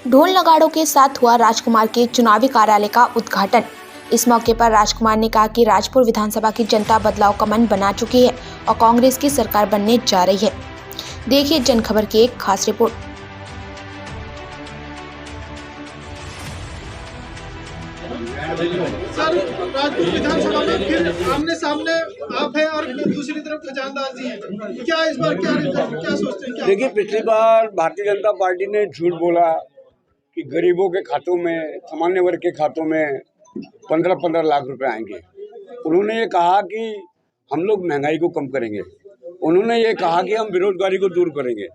ढोल नगाड़ों के साथ हुआ राजकुमार के चुनावी कार्यालय का उद्घाटन। इस मौके पर राजकुमार ने कहा कि राजपुर विधानसभा की जनता बदलाव का मन बना चुकी है और कांग्रेस की सरकार बनने जा रही है। देखिए जन खबर की एक खास रिपोर्ट। सर, राजपुर विधानसभा में फिर आमने सामने आप हैं और दूसरी तरफ खजानदास जी हैं। क्या इस बार क्या सोचते हैं? देखिए, पिछली बार भारतीय जनता पार्टी ने झूठ बोला कि गरीबों के खातों में, सामान्य वर्ग के खातों में 15-15 लाख रुपए आएंगे। उन्होंने ये कहा कि हम लोग महंगाई को कम करेंगे। उन्होंने ये कहा कि हम बेरोजगारी को दूर करेंगे।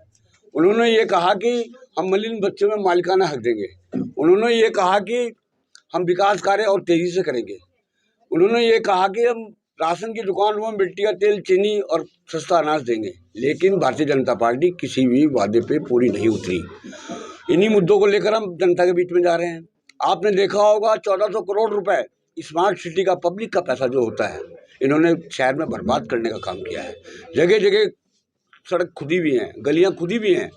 उन्होंने ये कहा कि हम मलिन बच्चों में मालिकाना हक देंगे। उन्होंने ये कहा कि हम विकास कार्य और तेजी से करेंगे। उन्होंने ये कहा कि हम राशन की दुकानों में मिट्टी का तेल, चीनी और सस्ता अनाज देंगे। लेकिन भारतीय जनता पार्टी किसी भी वादे पे पूरी नहीं उतरी। इन्हीं मुद्दों को लेकर हम जनता के बीच में जा रहे हैं। आपने देखा होगा 1400 करोड़ रुपए स्मार्ट सिटी का, पब्लिक का पैसा जो होता है, इन्होंने शहर में बर्बाद करने का काम किया है। जगह जगह सड़क खुदी भी हैं, गलियां खुदी भी हैं।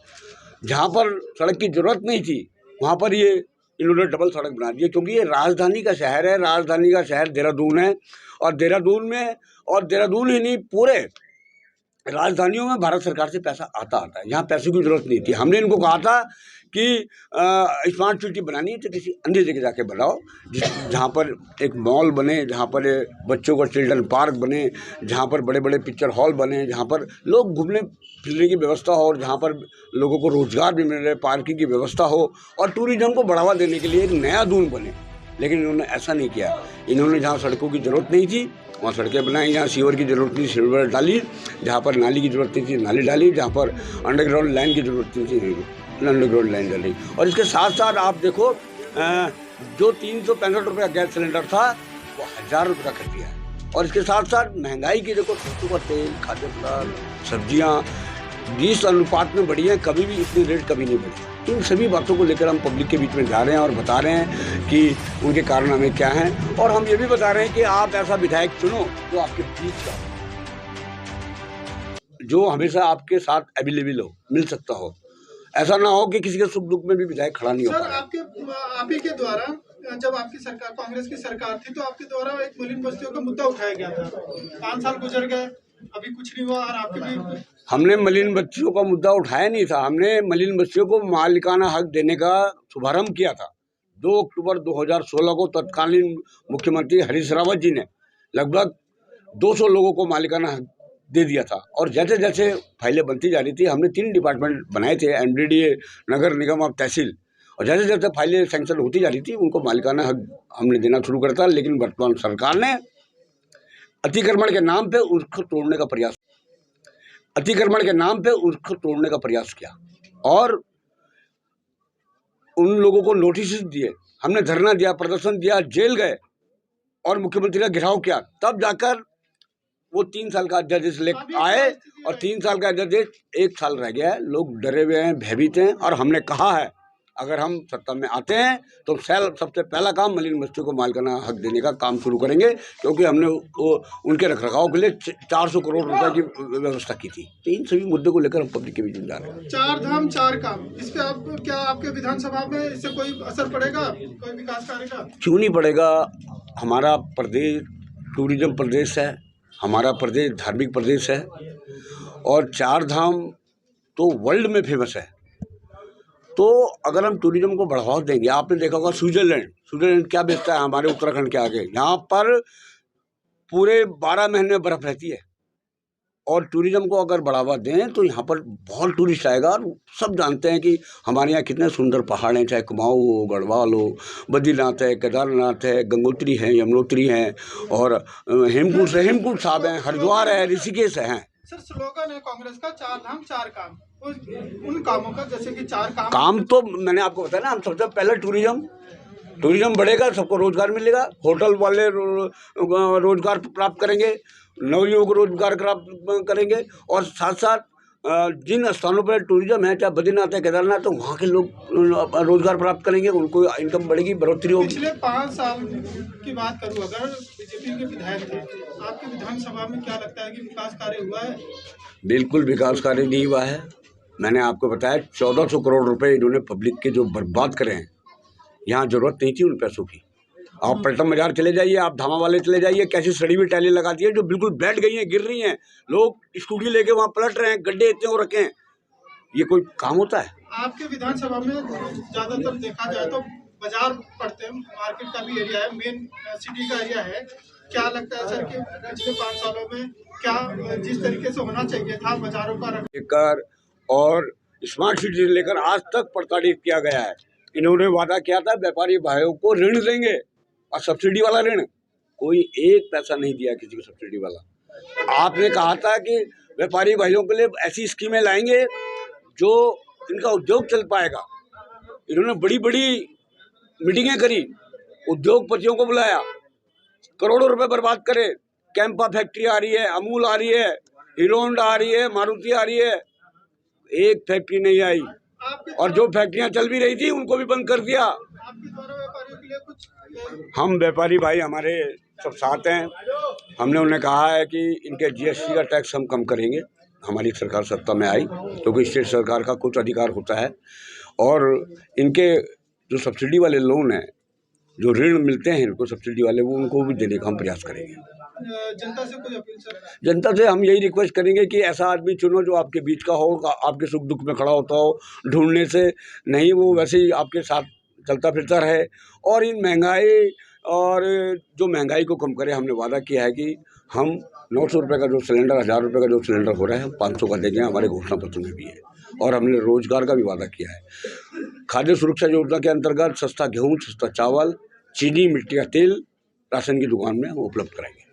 जहाँ पर सड़क की जरूरत नहीं थी वहाँ पर ये इन्होंने डबल सड़क बना दी है, क्योंकि ये राजधानी का शहर है। राजधानी का शहर देहरादून है और देहरादून ही नहीं, पूरे राजधानियों में भारत सरकार से पैसा आता है। यहाँ पैसे की जरूरत नहीं थी। हमने इनको कहा था कि स्मार्ट सिटी बनानी है तो किसी अन्य जगह जाके बनाओ, जहाँ पर एक मॉल बने, जहाँ पर बच्चों का चिल्ड्रन पार्क बने, जहाँ पर बड़े बड़े पिक्चर हॉल बने, जहाँ पर लोग घूमने फिरने की व्यवस्था हो और जहाँ पर लोगों को रोजगार भी मिल रहे, पार्किंग की व्यवस्था हो और टूरिज्म को बढ़ावा देने के लिए एक नया दून बने। लेकिन इन्होंने ऐसा नहीं किया। इन्होंने जहाँ सड़कों की जरूरत नहीं थी वहाँ सड़कें बनाई, जहाँ सीवर की जरूरत थी सीवर डाली, जहाँ पर नाली की जरूरत थी नाली डाली, जहाँ पर अंडरग्राउंड लाइन की जरूरत थी अंडरग्राउंड लाइन डाली। और इसके साथ साथ आप देखो, जो 365 रुपये का गैस सिलेंडर था वो 1000 रुपये का कर दिया है। और इसके साथ साथ महंगाई की देखो, सरसों का तेल, खाद्य पदार्थ, सब्जियाँ जिस अनुपात में बढ़ी है, कभी भी इतनी रेट कभी नहीं बढ़ी। इन सभी बातों को लेकर हम पब्लिक के बीच में जा रहे हैं और बता रहे हैं कि उनके कारण हमें क्या हैं। और हम ये भी बता रहे हैं कि आप ऐसा विधायक चुनो जो आपके बीच का, जो हमेशा आपके साथ अवेलेबल हो, मिल सकता हो। ऐसा ना हो कि किसी के सुख दुख में भी विधायक खड़ा नहीं हो। सर, आप ही के द्वारा, जब आपकी सरकार, कांग्रेस की सरकार थी, तो आपके द्वारा एक मलिन बस्तियों का मुद्दा उठाया गया था। 5 साल गुजर गए, अभी कुछ नहीं हुआ। और आपके भी हमने मलिन बच्चियों का मुद्दा उठाया नहीं था। हमने मलिन बच्चियों को मालिकाना हक देने का शुभारंभ किया था। 2 अक्टूबर 2016 को तत्कालीन मुख्यमंत्री हरीश रावत जी ने लगभग 200 लोगों को मालिकाना हक दे दिया था। और जैसे जैसे फाइलें बनती जा रही थी, हमने 3 डिपार्टमेंट बनाए थे, MDDA, नगर निगम और तहसील। और जैसे जैसे फाइलें सैंक्शन होती जा रही थी, उनको मालिकाना हक हमने देना शुरू करता। लेकिन वर्तमान सरकार ने अतिक्रमण के नाम पे उसको तोड़ने का प्रयास किया और उन लोगों को नोटिस दिए। हमने धरना दिया, प्रदर्शन दिया, जेल गए और मुख्यमंत्री का घेराव किया। तब जाकर वो 3 साल का अध्यादेश लेकर आए और 3 साल का अध्यादेश 1 साल रह गया है। लोग डरे हुए हैं, भयभीत हैं। और हमने कहा है, अगर हम सत्ता में आते हैं तो सबसे पहला काम मलिन बस्तियों को मालिकाना हक देने का काम शुरू करेंगे, क्योंकि हमने उनके रखरखाव के लिए 400 करोड़ रुपए की व्यवस्था की थी। तो इन सभी मुद्दों को लेकर हम पब्लिक के बीच में जा रहे हैं। 4 धाम 4 काम, इस पे आप क्या, आपके विधानसभा में इससे कोई असर पड़ेगा, कोई विकास कार्य का? क्यों नहीं पड़ेगा। हमारा प्रदेश टूरिज्म प्रदेश है, हमारा प्रदेश धार्मिक प्रदेश है और 4 धाम तो वर्ल्ड में फेमस है। तो अगर हम टूरिज्म को बढ़ावा देंगे, आपने देखा होगा स्विट्जरलैंड क्या बेचता है हमारे उत्तराखंड के आगे। यहाँ पर पूरे 12 महीने बर्फ रहती है। और टूरिज्म को अगर बढ़ावा दें तो यहाँ पर बहुत टूरिस्ट आएगा। और सब जानते हैं कि हमारे यहाँ कितने सुंदर पहाड़ हैं, चाहे कुमाऊँ हो, गढ़वाल हो, बद्रीनाथ है, केदारनाथ है, गंगोत्री है, यमुनोत्री है और हेमकुंड साहब हैं, हरिद्वार है, ऋषिकेश है। सर, स्लोगन है कांग्रेस का 4 धाम 4 काम। उन कामों का, जैसे कि 4 काम तो मैंने आपको बताया ना। हम सबसे पहले टूरिज्म बढ़ेगा, सबको रोजगार मिलेगा। होटल वाले रोजगार प्राप्त करेंगे, नवयुवक रोजगार प्राप्त करेंगे। और साथ साथ जिन स्थानों पर टूरिज्म है, चाहे बद्रीनाथ है, केदारनाथ, तो वहाँ के लोग रोजगार प्राप्त करेंगे, उनको इनकम बढ़ेगी, बढ़ोतरी होगी। पिछले 5 साल की बात करूँ, अगर बीजेपी के विधायक थे, आपके विधानसभा में क्या लगता है कि विकास कार्य हुआ है? बिल्कुल विकास कार्य नहीं हुआ है। मैंने आपको बताया 1400 करोड़ रुपए इन्होंने पब्लिक के जो बर्बाद करे हैं, यहाँ जरूरत नहीं थी उन पैसों की। आप पलटन बाजार चले जाइए, आप धामा वाले चले जाइए, कैसी सड़ी हुई टाइलें लगा दी है जो बिल्कुल बैठ गई हैं, गिर रही हैं, लोग स्कूटी लेके वहाँ पलट रहे हैं, गड्ढे इतने हो रखे हैं। ये कोई काम होता है? आपके विधानसभा में ज्यादातर देखा जाए तो बाजार पड़ते हैं, मार्केट का भी एरिया है, मेन सिटी का एरिया है। क्या लगता है सर कि पिछले 5 सालों में क्या जिस तरीके से होना चाहिए था बाजारों का लेकर और स्मार्ट सिटी लेकर आज तक प्रताड़ित किया गया है। इन्होंने वादा किया था व्यापारी भाइयों को ऋण देंगे, और सब्सिडी वाला ऋण कोई एक पैसा नहीं दिया किसी को सब्सिडी वाला। आपने कहा था कि व्यापारी भाइयों के लिए ऐसी स्कीमें लाएंगे जो इनका उद्योग चल पाएगा। इन्होंने बड़ी बड़ी मीटिंगें करी, उद्योगपतियों को बुलाया, करोड़ों रुपए बर्बाद करे। कैंपा फैक्ट्री आ रही है, अमूल आ रही है, हीरो होंडा आ रही है, मारुति आ रही है, एक फैक्ट्री नहीं आई। और जो फैक्ट्रियां चल भी रही थी उनको भी बंद कर दिया। आपके द्वारा व्यापारियों के लिए कुछ हम व्यापारी भाई हमारे सब साथ हैं। हमने उन्हें कहा है कि इनके जीएसटी का टैक्स हम कम करेंगे, हमारी सरकार सत्ता में आई, क्योंकि स्टेट सरकार का कुछ अधिकार होता है। और इनके जो सब्सिडी वाले लोन हैं, जो ऋण मिलते हैं इनको सब्सिडी वाले, वो उनको भी देने का हम प्रयास करेंगे। जनता से कोई अपील सर? जनता से हम यही रिक्वेस्ट करेंगे कि ऐसा आदमी चुनो जो आपके बीच का हो, आपके सुख दुख में खड़ा होता हो, ढूंढने से नहीं, वो वैसे ही आपके साथ चलता फिरता रहे। और इन महंगाई और जो महंगाई को कम करे, हमने वादा किया है कि हम 900 रुपये का जो सिलेंडर, 1000 रुपये का जो सिलेंडर हो रहा है, हम 500 का देंगे, हमारे घोषणा पत्र में भी है। और हमने रोजगार का भी वादा किया है। खाद्य सुरक्षा योजना के अंतर्गत सस्ता गेहूँ, सस्ता चावल, चीनी, मिट्टी का तेल राशन की दुकान में हम उपलब्ध कराएंगे।